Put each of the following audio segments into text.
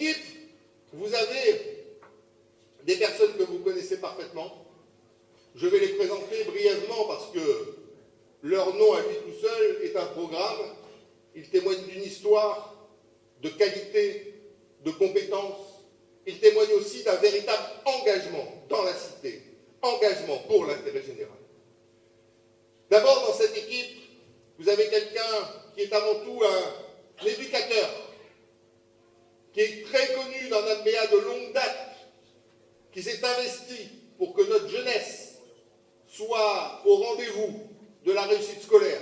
équipe, vous avez des personnes que vous connaissez parfaitement. Je vais les présenter brièvement parce que leur nom à lui tout seul est un programme. Il témoigne d'une histoire, de qualité, de compétences. Il témoigne aussi d'un véritable engagement dans la cité, engagement pour l'intérêt général. D'abord, dans cette équipe, vous avez quelqu'un qui est avant tout un éducateur, qui est très connu dans Nambéa de longue date, qui s'est investi pour que notre jeunesse soit au rendez-vous de la réussite scolaire.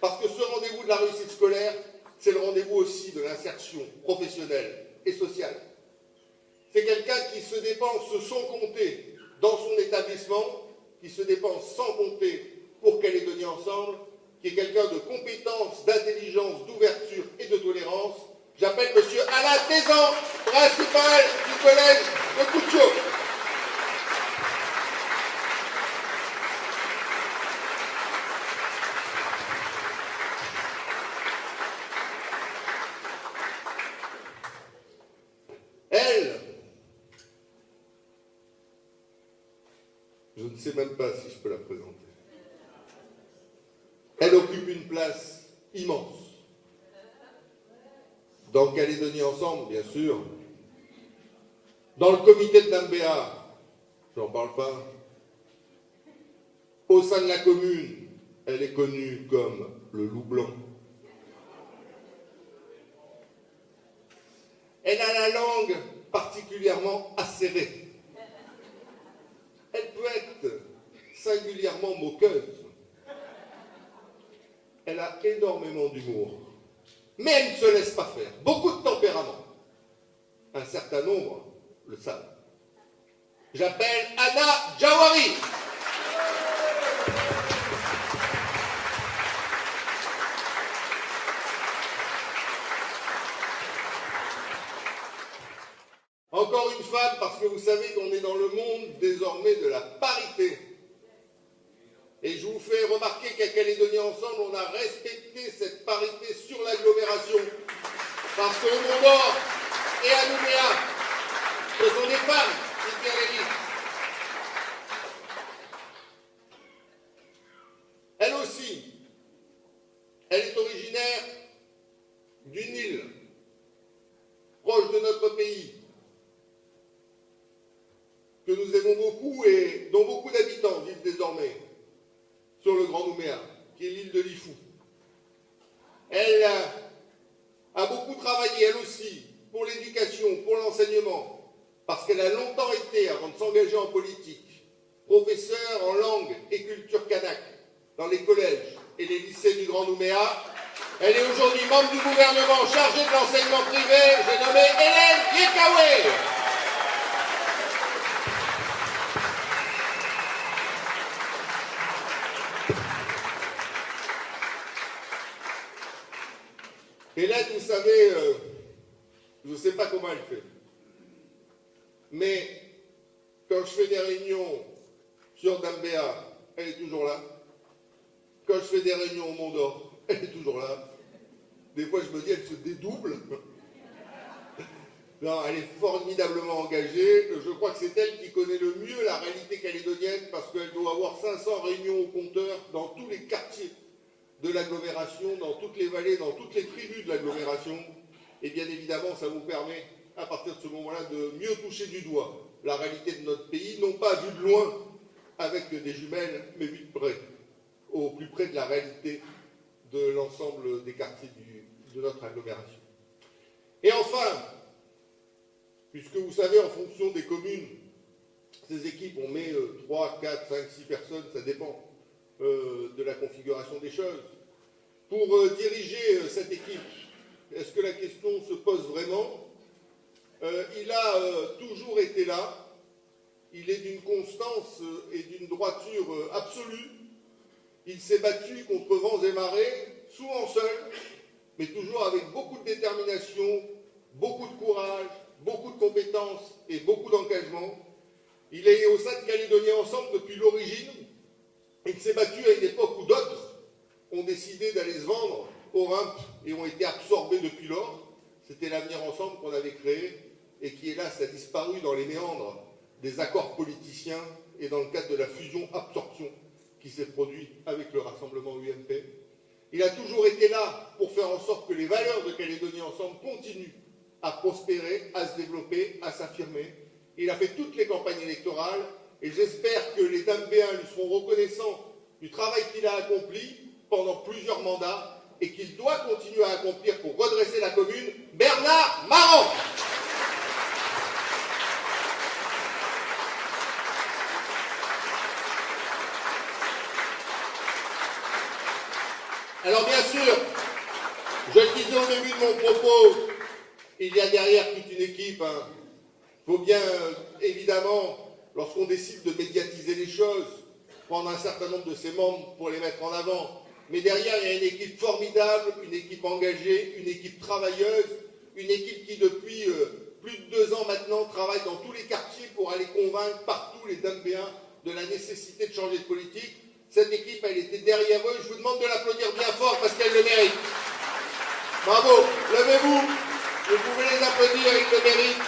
Parce que ce rendez-vous de la réussite scolaire, c'est le rendez-vous aussi de l'insertion professionnelle et sociale. C'est quelqu'un qui se dépense sans compter dans son établissement, qui se dépense sans compter pour Calédonie Ensemble, qui est quelqu'un de compétence, d'intelligence, d'ouverture et de tolérance. J'appelle M. Alain Tézan, principal du collège de Koutcho. Elle, je ne sais même pas si je peux la présenter. Elle occupe une place immense. Dans Calédonie Ensemble, bien sûr. Dans le comité de Nambéa, j'en parle pas. Au sein de la commune, elle est connue comme le loup blanc. Elle a la langue particulièrement acérée. Elle peut être singulièrement moqueuse. Elle a énormément d'humour. Mais elle ne se laisse pas faire. Beaucoup de tempérament. Un certain nombre le savent. J'appelle Anna Jawari. Encore une femme, parce que vous savez qu'on est dans le monde désormais de la parité. Et je vous fais remarquer qu'à Calédonie Ensemble, on a respecté cette parité sur l'agglomération. Parce qu'au Mont-d'Or et à Nouméa, ce sont des femmes qui tiennent les listes. Elle aussi, elle est originaire d'une île proche de notre pays, que nous aimons beaucoup et dont beaucoup d'habitants vivent désormais sur le Grand Nouméa, qui est l'île de Lifou. Elle a beaucoup travaillé, elle aussi, pour l'éducation, pour l'enseignement, parce qu'elle a longtemps été, avant de s'engager en politique, professeure en langue et culture kanak dans les collèges et les lycées du Grand Nouméa. Elle est aujourd'hui membre du gouvernement chargé de l'enseignement privé. J'ai nommé Hélène Yekawé. Hélène, vous savez, je ne sais pas comment elle fait, mais quand je fais des réunions sur Nambéa, elle est toujours là. Quand je fais des réunions au Mont-d'Or, elle est toujours là. Des fois, je me dis, elle se dédouble. Non, elle est formidablement engagée. Je crois que c'est elle qui connaît le mieux la réalité calédonienne parce qu'elle doit avoir 500 réunions au compteur dans tous les quartiers de l'agglomération, dans toutes les vallées, dans toutes les tribus de l'agglomération. Et bien évidemment, ça vous permet, à partir de ce moment-là, de mieux toucher du doigt la réalité de notre pays, non pas vue de loin avec des jumelles, mais vue de près, au plus près de la réalité de l'ensemble des quartiers de notre agglomération. Et enfin, puisque vous savez, en fonction des communes, ces équipes, on met 3, 4, 5, 6 personnes, ça dépend de la configuration des choses. Pour diriger cette équipe, est-ce que la question se pose vraiment? Il a toujours été là. Il est d'une constance et d'une droiture absolue. Il s'est battu contre vents et marées, souvent seul, mais toujours avec beaucoup de détermination, beaucoup de courage, beaucoup de compétences et beaucoup d'engagement. Il est au sein de Calédonie Ensemble depuis l'origine. Il s'est battu à une époque où d'autres ont décidé d'aller se vendre au RIMP et ont été absorbés depuis lors. C'était l'Avenir Ensemble qu'on avait créé. et qui, hélas, a disparu dans les méandres des accords politiciens et dans le cadre de la fusion-absorption qui s'est produite avec le rassemblement UMP. Il a toujours été là pour faire en sorte que les valeurs de Calédonie Ensemble continuent à prospérer, à se développer, à s'affirmer. Il a fait toutes les campagnes électorales et j'espère que les Dambéens lui seront reconnaissants du travail qu'il a accompli pendant plusieurs mandats et qu'il doit continuer à accomplir pour redresser la commune. Bernard Maran. Alors bien sûr, je le disais au début de mon propos, il y a derrière toute une équipe. Il faut bien, évidemment, lorsqu'on décide de médiatiser les choses, prendre un certain nombre de ses membres pour les mettre en avant. Mais derrière, il y a une équipe formidable, une équipe engagée, une équipe travailleuse, une équipe qui, depuis plus de 2 ans maintenant, travaille dans tous les quartiers pour aller convaincre partout les Dambéens de la nécessité de changer de politique. Cette équipe, elle était derrière eux. Je vous demande de l'applaudir bien fort parce qu'elle le mérite. Bravo, levez-vous. Vous pouvez les applaudir, ils le méritent.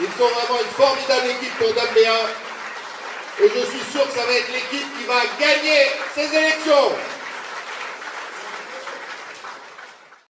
Ils sont vraiment une formidable équipe pour Dambéens. Et je suis sûr que ça va être l'équipe qui va gagner ces élections.